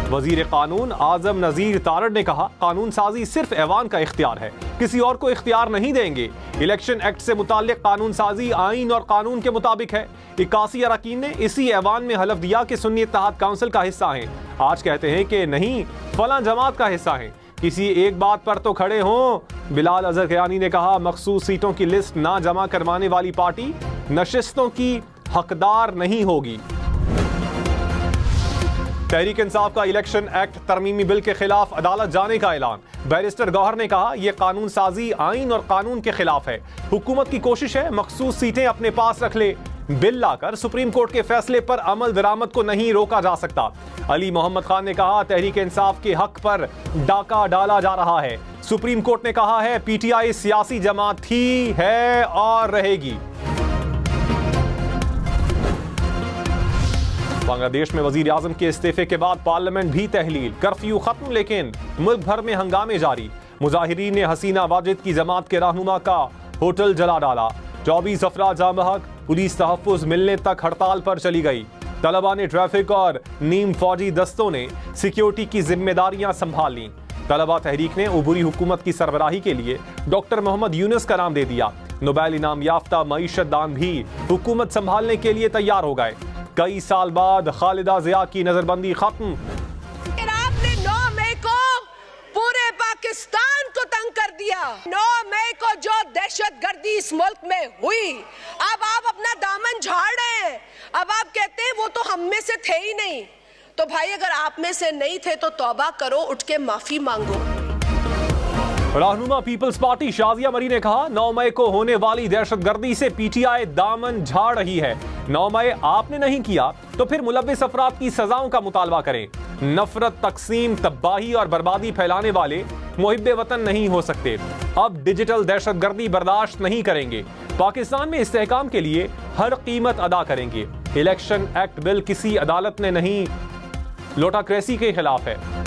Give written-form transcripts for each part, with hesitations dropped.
वजीर कानून आजम नजीर तारड़ ने कहा, कानून साजी सिर्फ ऐवान का इख्तियार है, किसी और को इख्तियार नहीं देंगे। इलेक्शन एक्ट से मुताल्लिक कानून साजी आइन और कानून के मुताबिक है। 81 अरकान ने इसी ऐवान में हलफ दिया कि सुन्नी इत्तेहाद काउंसिल का हिस्सा हैं। आज कहते हैं कि नहीं, फलां जमात का हिस्सा हैं। किसी एक बात पर तो खड़े हों। बिलाल अजहर कियानी ने कहा, मखसूस सीटों की लिस्ट ना जमा करवाने वाली पार्टी नशिस्तों की हकदार नहीं होगी। तहरीक इंसाफ का इलेक्शन एक्ट तरमीमी बिल के खिलाफ अदालत जाने का ऐलान। बैरिस्टर गौहर ने कहा, यह कानून साजी आइन और कानून के खिलाफ है। हुकूमत की कोशिश है मखसूस सीटें अपने पास रख ले। बिल लाकर सुप्रीम कोर्ट के फैसले पर अमल दरामद को नहीं रोका जा सकता। अली मोहम्मद खान ने कहा, तहरीक इंसाफ के हक पर डाका डाला जा रहा है। सुप्रीम कोर्ट ने कहा है, पीटीआई सियासी जमात थी, है और रहेगी। बांग्लादेश में वजीर आजम के इस्तीफे के बाद पार्लियामेंट भी तहलील। कर्फ्यू खत्म, लेकिन मुल्क भर में हंगामे जारी। मुजाहिरीन ने हसीना वाजिद की जमात के रहनुमा का होटल जला डाला। 24 अफराद जाँ बहक, पुलिस तहफ्फुज मिलने तक हड़ताल पर चली गई। तलबा ने ट्रैफिक और नीम फौजी दस्तों ने सिक्योरिटी की जिम्मेदारियां संभाल ली। तलबा तहरीक ने उबूरी हुकूमत की सरबराही के लिए डॉक्टर मोहम्मद यूनुस का नाम दे दिया। नोबेल इनाम याफ्ता मईशत दान भी हुकूमत संभालने के लिए तैयार हो गए। कई साल बाद खालिदा जिया की नजरबंदी खत्म। आपने 9 मई को पूरे पाकिस्तान को तंग कर दिया। 9 मई को जो दहशतगर्दी इस मुल्क में हुई, अब आप अपना दामन झाड़ रहे हैं। अब आप कहते हैं वो तो हम में से थे ही नहीं। तो भाई, अगर आप में से नहीं थे तो तौबा करो, उठ के माफी मांगो। रहनुमा पीपल्स पार्टी शाजिया मरी ने कहा, 9 मई को होने वाली दहशतगर्दी से पीटीआई दामन झाड़ रही है। 9 मई आपने नहीं किया तो फिर मुलव्विस अफराद की सजाओं का मुतालबा करें। नफरत, तकसीम, तबाही और बर्बादी फैलाने वाले मुहिब्बे वतन नहीं हो सकते। अब डिजिटल दहशतगर्दी बर्दाश्त नहीं करेंगे। पाकिस्तान में इस्तेहकाम के लिए हर कीमत अदा करेंगे। इलेक्शन एक्ट बिल किसी अदालत ने नहीं, लोटाक्रेसी के खिलाफ है।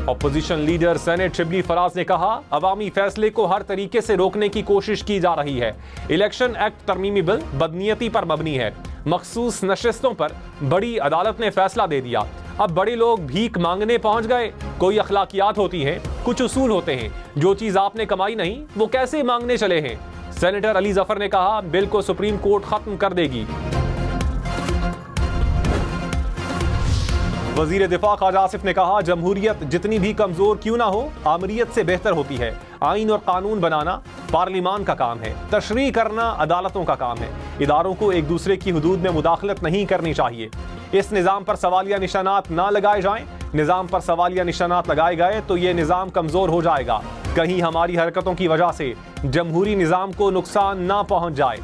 Opposition leader senate Shibli Faraz ने कहा, अवामी फैसले को हर तरीके से रोकने की कोशिश की जा रही है। इलेक्शन एक्ट तरमीमी बिल बदनीयती पर मबनी है। मखसूस नशिस्तों पर बड़ी अदालत ने फैसला दे दिया। अब बड़े लोग भीख मांगने पहुंच गए। कोई अखलाकियात होती हैं, कुछ उसूल होते हैं। जो चीज आपने कमाई नहीं, वो कैसे मांगने चले हैं। सेनेटर अली जफर ने कहा, बिल को सुप्रीम कोर्ट खत्म कर देगी। वजीर दिफा ख्वाजा आसिफ ने कहा, जमहूरियत जितनी भी कमजोर क्यों ना हो, आमरीयत से बेहतर होती है। आइन और कानून बनाना पार्लिमान का काम है, तशरीह करना अदालतों का काम है। इदारों को एक दूसरे की हुदूद में मुदाखलत नहीं करनी चाहिए। इस निज़ाम पर सवालिया निशानात ना लगाए जाएं। निज़ाम पर सवालिया निशानात लगाए गए तो ये निज़ाम कमजोर हो जाएगा। कहीं हमारी हरकतों की वजह से जमहूरी निज़ाम को नुकसान ना पहुंच जाए।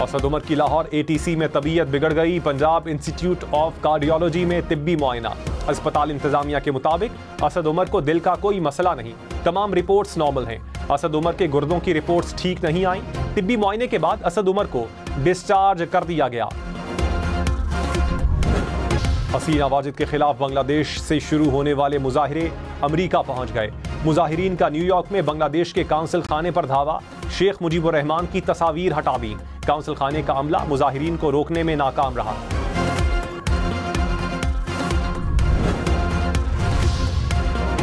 असद उमर की लाहौर एटीसी में तबीयत बिगड़ गई। पंजाब इंस्टीट्यूट ऑफ कार्डियोलॉजी में तिब्बी मुआयना। अस्पताल इंतजामिया के मुताबिक असद उमर को दिल का कोई मसला नहीं, तमाम रिपोर्ट्स नॉर्मल हैं। असद उमर के गुर्दों की रिपोर्ट्स ठीक नहीं आई। तिब्बी मुआयने के बाद असद उमर को डिस्चार्ज कर दिया गया। हसीना वाजिद के खिलाफ बांग्लादेश से शुरू होने वाले मुजाहिरे अमरीका पहुंच गए। मुजाहिरीन का न्यूयॉर्क में बांग्लादेश के काउंसिल खाने पर धावा। शेख मुजीबुर रहमान की तस्वीर हटा दी। काउंसिल खाने का अमला मुजाहिरीन को रोकने में नाकाम रहा।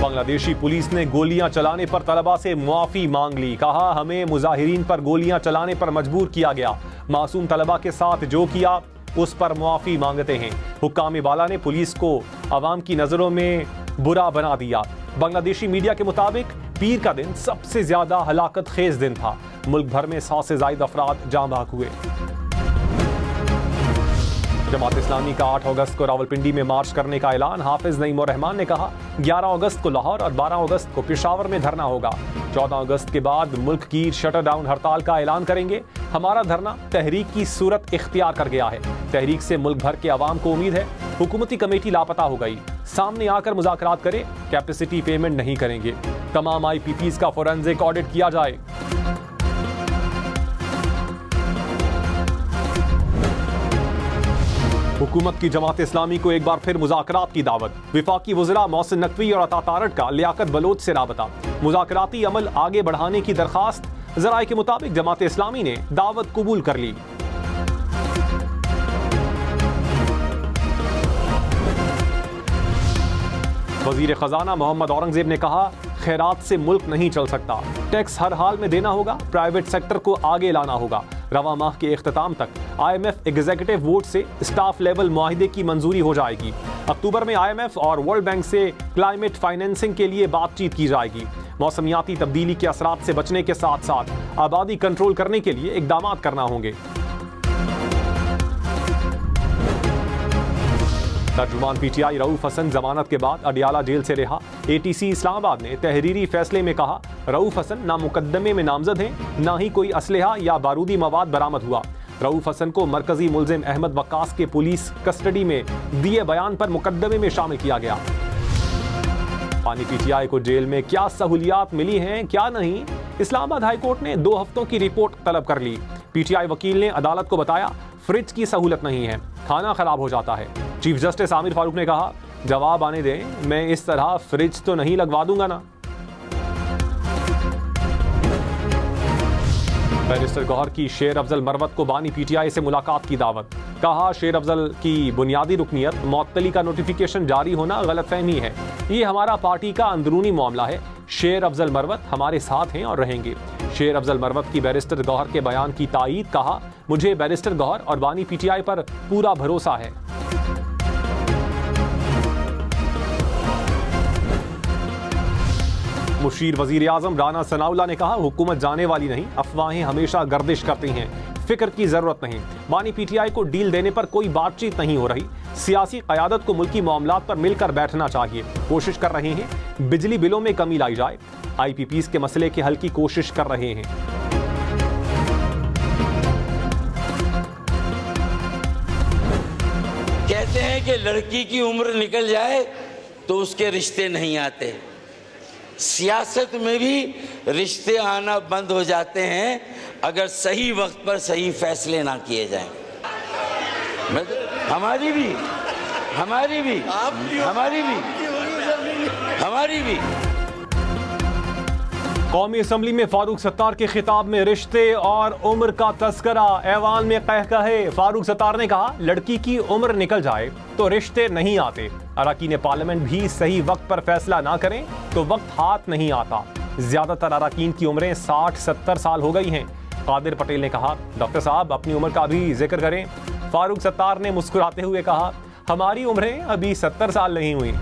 बांग्लादेशी पुलिस ने गोलियां चलाने पर तलबा से मुआफी मांग ली। कहा, हमें मुजाहिरीन पर गोलियां चलाने पर मजबूर किया गया। मासूम तलबा के साथ जो किया उस पर मुआफी मांगते हैं। हुक्काम बाला ने पुलिस को अवाम की नजरों में बुरा बना दिया। बांग्लादेशी मीडिया के मुताबिक पीर का दिन सबसे ज्यादा हलाकत खेज दिन था। मुल्क भर में 100 से ज्यादा अफराद जाँ बहक हुए। जमात इस्लामी का 8 अगस्त को रावलपिंडी में मार्च करने का ऐलान। हाफिज नईम उर रहमान ने कहा, 11 अगस्त को लाहौर और 12 अगस्त को पेशावर में धरना होगा। 14 अगस्त के बाद मुल्क की शटर डाउन हड़ताल का ऐलान करेंगे। हमारा धरना तहरीक की सूरत इख्तियार कर गया है। तहरीक से मुल्क भर के अवाम को उम्मीद है। हुकूमती कमेटी लापता हो गई, सामने आकर मुज़ाकरात करे। कैपेसिटी पेमेंट नहीं करेंगे। तमाम IPPs का फोरेंसिक ऑडिट किया जाए। हुकूमत की जमात इस्लामी को एक बार फिर मुज़ाकरात की दावत। विफाकी वज़रा मोहसिन नकवी और अता तारड़ का लियाकत बलोच से राबता। मुज़ाकराती अमल आगे बढ़ाने की दरखास्त। ज़राए के मुताबिक जमात इस्लामी ने दावत कबूल कर ली। वजीर खजाना मोहम्मद औरंगजेब ने कहा, खैरात से मुल्क नहीं चल सकता, टैक्स हर हाल में देना होगा, प्राइवेट सेक्टर को आगे लाना होगा। रवा माह के इख्तिताम तक IMF एग्जीक्यूटिव वोट से स्टाफ लेवल मुआहिदे की मंजूरी हो जाएगी। अक्टूबर में IMF और वर्ल्ड बैंक से क्लाइमेट फाइनेंसिंग के लिए बातचीत की जाएगी। मौसमियाती तब्दीली के असरात से बचने के साथ साथ आबादी कंट्रोल करने के लिए इकदाम करना होंगे। तर्जुमान PTI रऊफ हसन जमानत के बाद अडियाला जेल से रिहा। ATC इस्लामाबाद ने तहरीरी फैसले में कहा, रऊफ हसन ना मुकदमे में नामजद हैं, ना ही कोई असलहा या बारूदी मवाद बरामद हुआ। रऊफ हसन को मरकजी मुलजिम अहमद वक्कास के पुलिस कस्टडी में दिए बयान पर मुकदमे में शामिल किया गया। पानी PTI को जेल में क्या सहूलियात मिली हैं क्या नहीं, इस्लामाबाद हाई कोर्ट ने 2 हफ्तों की रिपोर्ट तलब कर ली। PTI वकील ने अदालत को बताया, फ्रिज की सहूलत नहीं है, खाना खराब हो जाता है। चीफ जस्टिस आमिर फारूक ने कहा, जवाब आने दें, मैं इस तरह फ्रिज तो नहीं लगवा दूंगा ना। बैरिस्टर गौहर की शेर अफजल मरवत को बानी PTI से मुलाकात की दावत। कहा, शेर अफजल की बुनियादी रुकनियत मअतली का नोटिफिकेशन जारी होना गलतफहमी है, ये हमारा पार्टी का अंदरूनी मामला है। शेर अफजल मरवत हमारे साथ हैं और रहेंगे। शेर अफजल मरवत की बैरिस्टर गौहर के बयान की तायीद। कहा, मुझे बैरिस्टर गौहर और बानी PTI पर पूरा भरोसा है। मुशीर वजीर आजम राना सनाउल्लाह ने कहा, हुकूमत जाने वाली नहीं, अफवाहें हमेशा गर्दिश करती हैं, फिक्र की जरूरत नहीं। बानी PTI को डील देने पर कोई बातचीत नहीं हो रही। सियासी क़यादत को मुल्की मामलात पर मिलकर बैठना चाहिए। कोशिश कर रहे हैं बिजली बिलों में कमी लाई जाए। IPPs के मसले के हल की कोशिश कर रहे हैं। कहते हैं कि लड़की की उम्र निकल जाए तो उसके रिश्ते नहीं आते। सियासत में भी रिश्ते आना बंद हो जाते हैं अगर सही वक्त पर सही फैसले ना किए जाएं। हमारी भी कौमी असम्बली में फारूक सत्तार के खिताब में रिश्ते और उम्र का तस्करा। ऐवान में कहकहे। फारूक सत्तार ने कहा, लड़की की उम्र निकल जाए तो रिश्ते नहीं आते। अरकान पार्लियामेंट भी सही वक्त पर फैसला ना करें तो वक्त हाथ नहीं आता। ज्यादातर अरकान की उम्रें 60-70 साल हो गई हैं। कादिर पटेल ने कहा, डॉक्टर साहब अपनी उम्र का भी जिक्र करें। फारूक सत्तार ने मुस्कुराते हुए कहा, हमारी उम्रें अभी 70 साल नहीं हुई।